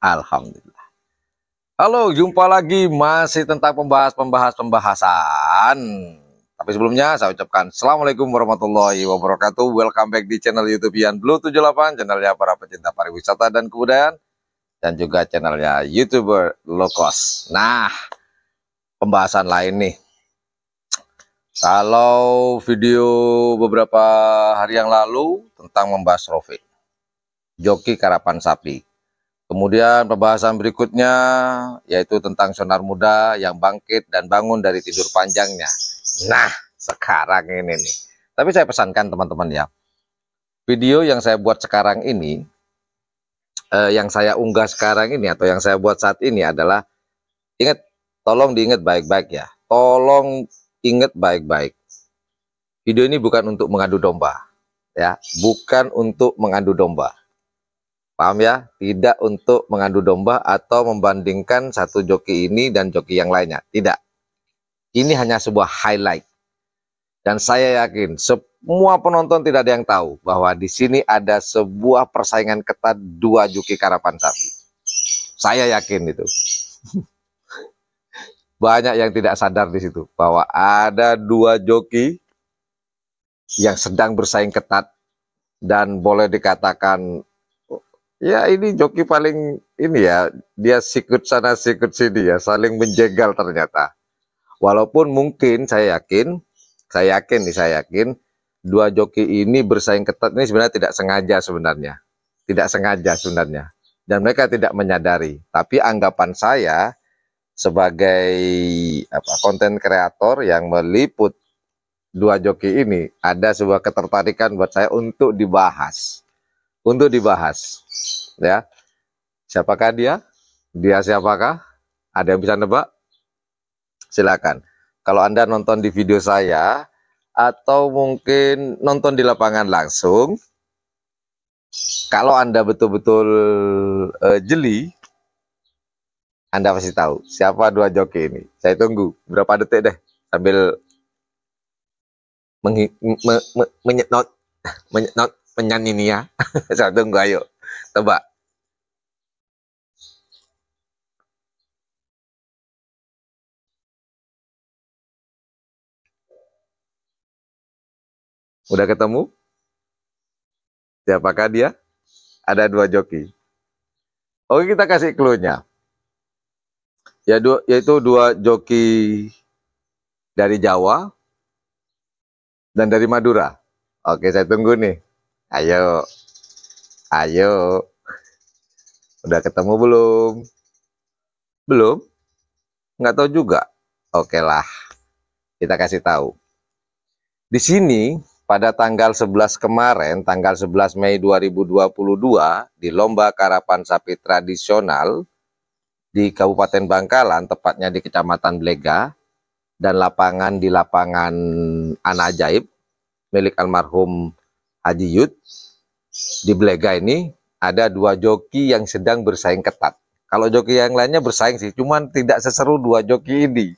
Alhamdulillah. Halo, jumpa lagi masih tentang pembahasan. Tapi sebelumnya saya ucapkan Assalamualaikum warahmatullahi wabarakatuh. Welcome back di channel YouTube Yan Blue 78, channelnya para pecinta pariwisata dan kebudayaan, dan juga channelnya YouTuber low cost. Nah, pembahasan lain nih. Kalau video beberapa hari yang lalu tentang membahas Rofi, joki karapan sapi. Kemudian pembahasan berikutnya yaitu tentang sonar muda yang bangkit dan bangun dari tidur panjangnya. Nah, sekarang ini nih. Tapi saya pesankan teman-teman ya, video yang saya buat sekarang ini, yang saya unggah sekarang ini atau yang saya buat saat ini adalah, ingat, tolong diingat baik-baik ya. Tolong ingat baik-baik. Video ini bukan untuk mengadu domba, ya, bukan untuk mengadu domba. Paham ya? Tidak untuk mengadu domba atau membandingkan satu joki ini dan joki yang lainnya. Tidak. Ini hanya sebuah highlight. Dan saya yakin semua penonton tidak ada yang tahu bahwa di sini ada sebuah persaingan ketat dua joki karapan sapi. Saya yakin itu. Banyak yang tidak sadar di situ bahwa ada dua joki yang sedang bersaing ketat dan boleh dikatakan, ya ini joki paling ini ya, dia sikut sana sikut sini ya, saling menjegal ternyata. Walaupun mungkin saya yakin dua joki ini bersaing ketat ini sebenarnya tidak sengaja sebenarnya, dan mereka tidak menyadari. Tapi anggapan saya sebagai konten kreator yang meliput dua joki ini, ada sebuah ketertarikan buat saya untuk dibahas. Ya, siapakah dia? Dia siapakah? Ada yang bisa nebak? Silakan. Kalau Anda nonton di video saya atau mungkin nonton di lapangan langsung, kalau Anda betul-betul jeli, Anda pasti tahu siapa dua joki ini. Saya tunggu berapa detik deh sambil menyanyi nih ya. Saya tunggu, ayo tebak. Udah ketemu? Siapakah dia? Ada dua joki. Oke, kita kasih clue-nya. Yaitu dua joki dari Jawa dan dari Madura. Oke, saya tunggu nih. Ayo. Udah ketemu belum? Belum? Nggak tahu juga. Oke lah, kita kasih tahu. Di sini pada tanggal 11 kemarin, tanggal 11 Mei 2022, di lomba karapan sapi tradisional di Kabupaten Bangkalan, tepatnya di Kecamatan Blega, dan di lapangan Anak Ajaib milik almarhum Haji Yud. Di Blega ini ada dua joki yang sedang bersaing ketat. Kalau joki yang lainnya bersaing sih, cuman tidak seseru dua joki ini.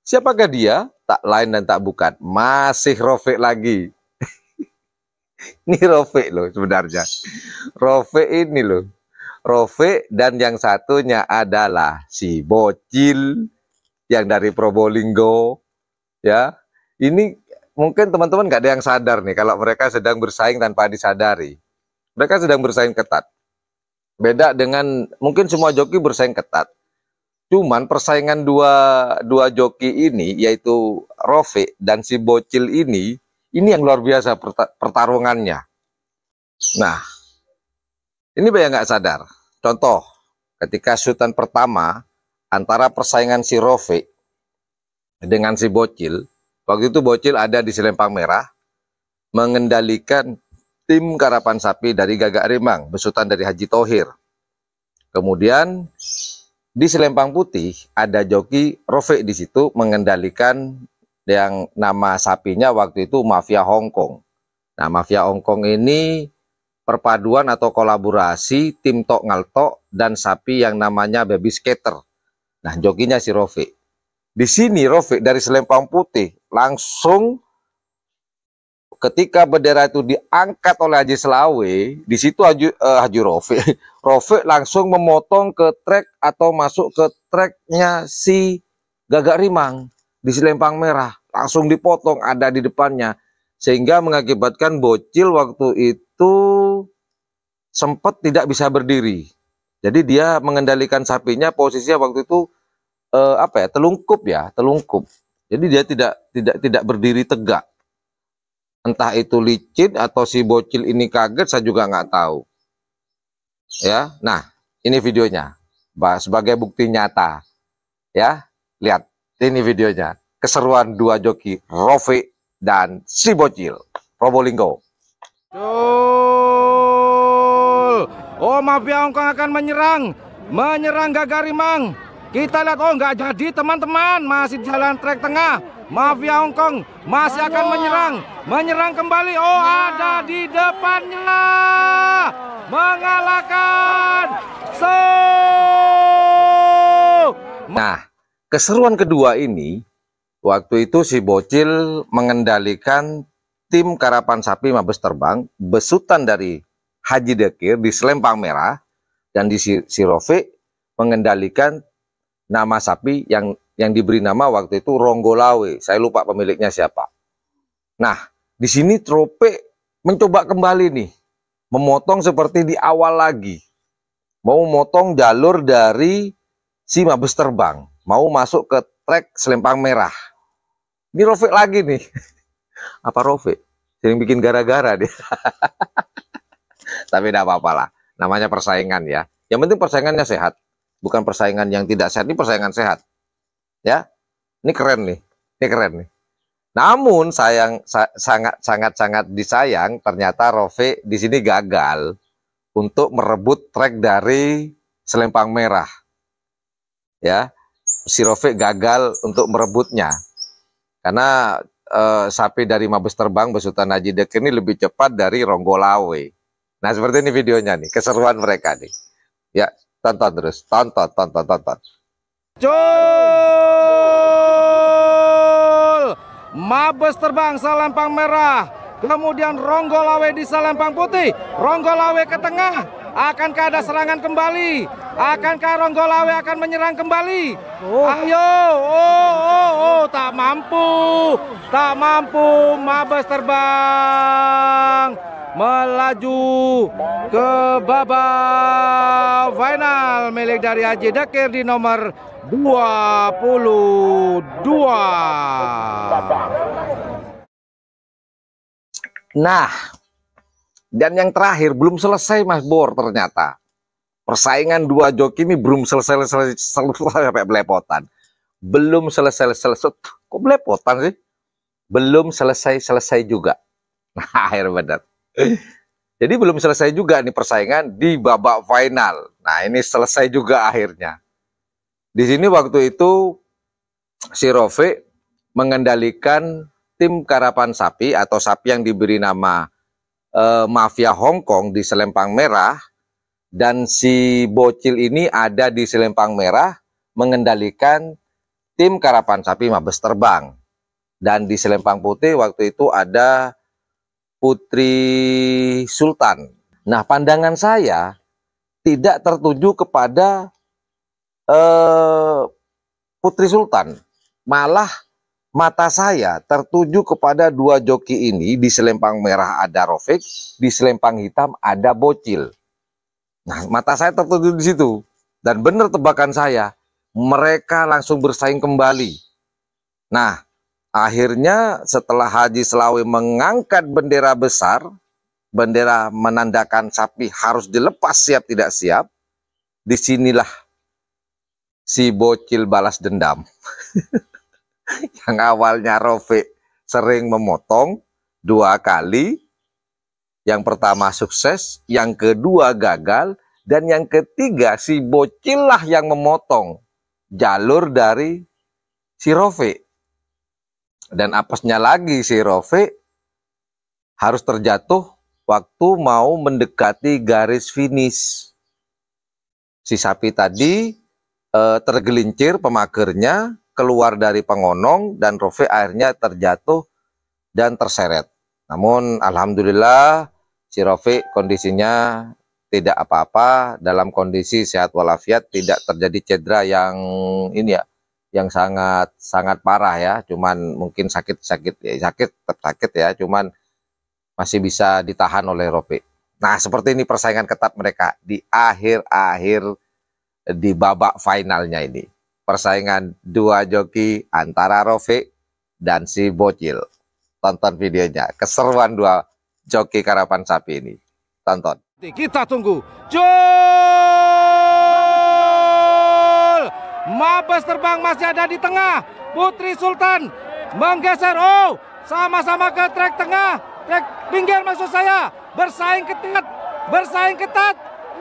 Siapakah dia? Tak lain dan tak bukan, masih Rofi lagi. Ini Rofi loh sebenarnya. Rofi ini loh. Rofi, dan yang satunya adalah si bocil yang dari Probolinggo. Ya, ini mungkin teman-teman nggak ada yang sadar nih kalau mereka sedang bersaing tanpa disadari. Mereka sedang bersaing ketat. Beda dengan mungkin semua joki bersaing ketat. Cuman persaingan dua joki ini, yaitu Rofi dan si bocil ini yang luar biasa pertarungannya. Nah, ini banyak nggak sadar. Contoh, ketika syutan pertama antara persaingan si Rofi dengan si bocil, waktu itu bocil ada di Selempang Merah mengendalikan tim karapan sapi dari Gagak Rimang, besutan dari Haji Thohir. Kemudian di Selempang Putih ada joki Rofi di situ mengendalikan yang nama sapinya waktu itu Mafia Hongkong. Nah, Mafia Hongkong ini perpaduan atau kolaborasi tim Tok Ngaltok dan sapi yang namanya Baby Skater. Nah, jokinya si Rofi. Di sini Rofi dari Selempang Putih langsung ketika bendera itu diangkat oleh Haji Selawe, di situ Haji Rofiq Rofiq langsung memotong ke trek atau masuk ke treknya si Gagak Rimang di Selempang Merah, langsung dipotong ada di depannya, sehingga mengakibatkan Bocil waktu itu sempat tidak bisa berdiri. Jadi dia mengendalikan sapinya, posisinya waktu itu telungkup. Jadi dia tidak berdiri tegak. Entah itu licin atau si Bocil ini kaget, saya juga nggak tahu. Ya, nah ini videonya, sebagai bukti nyata. Ya, lihat ini videonya, keseruan dua joki Rofiq dan si Bocil Probolinggo. Oh, Mafia Hongkong akan menyerang Gagak Rimang. Kita lihat, oh nggak jadi teman-teman, masih jalan trek tengah. Mafia Hongkong masih akan menyerang kembali. Oh, ada di depannya, mengalahkan Nah, keseruan kedua ini, waktu itu si Bocil mengendalikan tim karapan sapi Mabes Terbang, besutan dari Haji Dekir di Selempang Merah, dan di si Rofiq mengendalikan nama sapi yang diberi nama waktu itu Ronggolawe. Saya lupa pemiliknya siapa. Nah, di sini Rofiq mencoba kembali nih, memotong seperti di awal lagi. Mau memotong jalur dari si Mabes Terbang, mau masuk ke trek Selempang Merah. Ini Rofiq lagi nih. Apa Rofiq? Sering bikin gara-gara dia. Tapi tidak apa-apa lah. Namanya persaingan ya. Yang penting persaingannya sehat. Bukan persaingan yang tidak sehat, ini persaingan sehat. Ya, ini keren nih, Namun sangat disayang, ternyata Rofiq di sini gagal untuk merebut trek dari Selempang Merah. Ya, si Rofiq gagal untuk merebutnya karena sapi dari Mabes Terbang besutan Haji Dekir ini lebih cepat dari Ronggolawe. Nah, seperti ini videonya nih, keseruan mereka nih. Ya, tonton terus, tonton. Mabes Terbang Selempang Merah, kemudian Ronggolawe di Selempang Putih. Ronggolawe ke tengah, akankah ada serangan kembali? Akankah Ronggolawe akan menyerang kembali? Ayo, tak mampu Mabes Terbang melaju ke babak final milik dari Haji Dekir di nomor 22. Nah, dan yang terakhir belum selesai Mas Bor, ternyata persaingan dua joki ini belum selesai sampai belepotan. Belum selesai. Kok belepotan sih? Belum selesai juga. Nah, akhir benar. Jadi belum selesai juga nih persaingan di babak final. Nah, ini selesai juga akhirnya. Di sini waktu itu si Rofiq mengendalikan tim karapan sapi atau sapi yang diberi nama Mafia Hongkong di Selempang Merah, dan si Bocil ini ada di Selempang Merah mengendalikan tim karapan sapi Mabes Terbang. Dan di Selempang Putih waktu itu ada Putri Sultan. Nah, pandangan saya tidak tertuju kepada Putri Sultan. Malah mata saya tertuju kepada dua joki ini. Di Selempang Merah ada Rofiq, di Selempang Hitam ada Bocil. Nah, mata saya tertuju di situ. Dan benar tebakan saya, mereka langsung bersaing kembali. Nah, akhirnya setelah Haji Selawe mengangkat bendera besar, bendera menandakan sapi harus dilepas siap tidak siap, disinilah si Bocil balas dendam. Yang awalnya Rofiq sering memotong 2 kali, yang pertama sukses, yang kedua gagal, dan yang ketiga si Bocil lah yang memotong jalur dari si Rofiq. Dan apesnya lagi, si Rofiq harus terjatuh waktu mau mendekati garis finish. Si sapi tadi tergelincir pemagernya, keluar dari pengonong, dan Rofiq akhirnya terjatuh dan terseret. Namun alhamdulillah si Rofiq kondisinya tidak apa-apa, dalam kondisi sehat walafiat, tidak terjadi cedera yang ini ya, yang sangat parah ya. Cuman mungkin sakit tetap sakit ya, cuman masih bisa ditahan oleh Rofiq. Nah, seperti ini persaingan ketat mereka di akhir-akhir di babak finalnya ini. Persaingan dua joki antara Rofiq dan si Bocil. Tonton videonya, keseruan dua joki karapan sapi ini. Tonton. Kita tunggu. Jol! Mabes terbang masih ada di tengah. Putri Sultan menggeser. Oh, sama-sama ke trek tengah. Trek pinggir maksud saya. Bersaing ketat.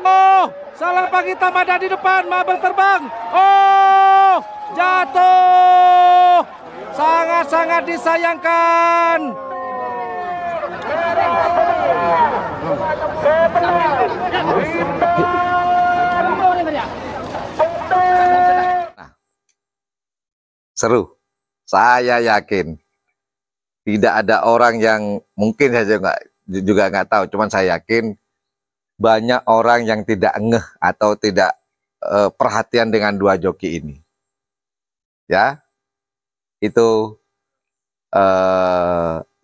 Oh, salah pagi Tamada di depan. Mabes terbang. Oh, jatuh. Sangat-sangat disayangkan. Nah, seru. Saya yakin tidak ada orang yang mungkin saja nggak tahu. Cuman saya yakin banyak orang yang tidak ngeh atau tidak perhatian dengan dua joki ini. Ya, itu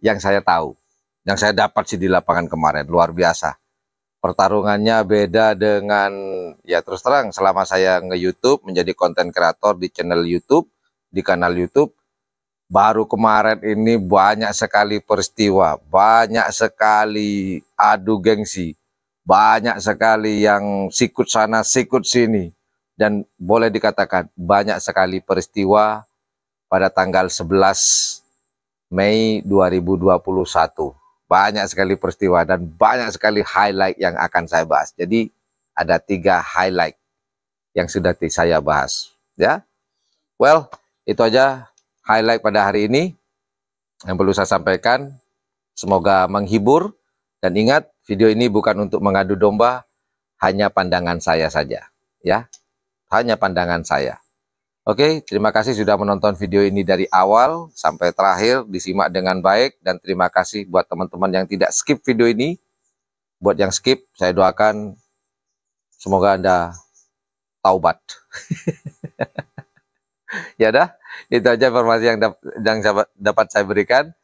yang saya tahu, yang saya dapat sih di lapangan kemarin, luar biasa. Pertarungannya beda dengan, ya terus terang, selama saya nge-YouTube, menjadi konten kreator di channel YouTube, di kanal YouTube, baru kemarin ini banyak sekali peristiwa, banyak sekali adu gengsi, banyak sekali yang sikut sana, sikut sini, dan boleh dikatakan banyak sekali peristiwa pada tanggal 11 Mei 2021. Banyak sekali peristiwa dan banyak sekali highlight yang akan saya bahas. Jadi ada 3 highlight yang sudah saya bahas. Ya, well, itu aja highlight pada hari ini yang perlu saya sampaikan. Semoga menghibur, dan ingat, video ini bukan untuk mengadu domba, hanya pandangan saya saja. Ya, hanya pandangan saya. Oke, terima kasih sudah menonton video ini dari awal sampai terakhir, disimak dengan baik, dan terima kasih buat teman-teman yang tidak skip video ini. Buat yang skip, saya doakan semoga Anda taubat. Ya dah, itu aja informasi yang dapat saya berikan.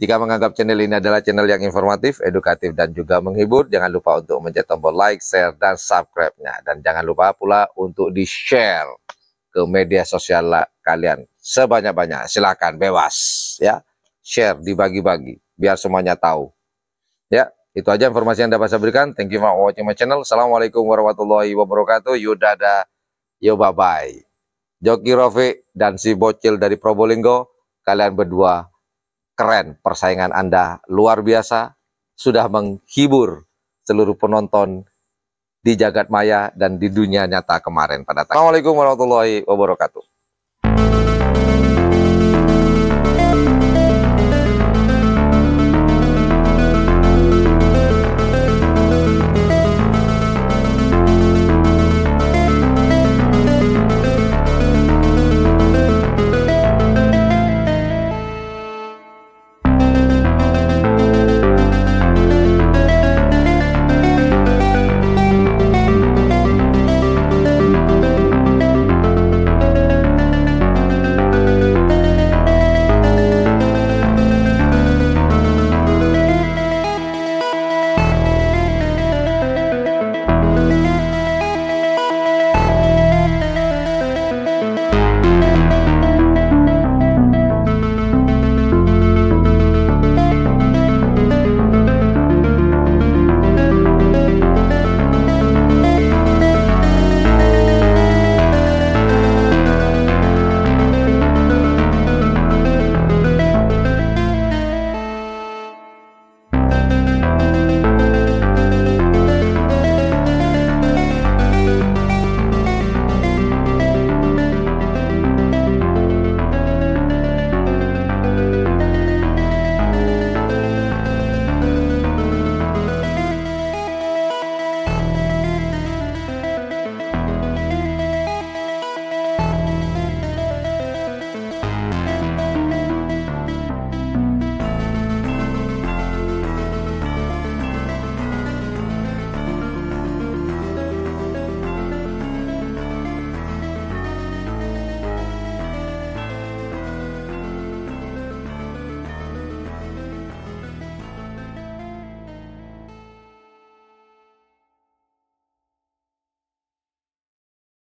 Jika menganggap channel ini adalah channel yang informatif, edukatif, dan juga menghibur, jangan lupa untuk mencet tombol like, share, dan subscribe-nya. Dan jangan lupa pula untuk di-share ke media sosial kalian sebanyak-banyak. Silakan, bebas ya, share, dibagi-bagi biar semuanya tahu. Ya, itu aja informasi yang dapat saya berikan. Thank you for watching my channel. Assalamualaikum warahmatullahi wabarakatuh. Yudada, yo bye bye. Joki Rofiq dan si Bocil dari Probolinggo, kalian berdua keren, persaingan Anda luar biasa, sudah menghibur seluruh penonton di jagat maya dan di dunia nyata kemarin pada tanggal. Assalamualaikum warahmatullahi wabarakatuh.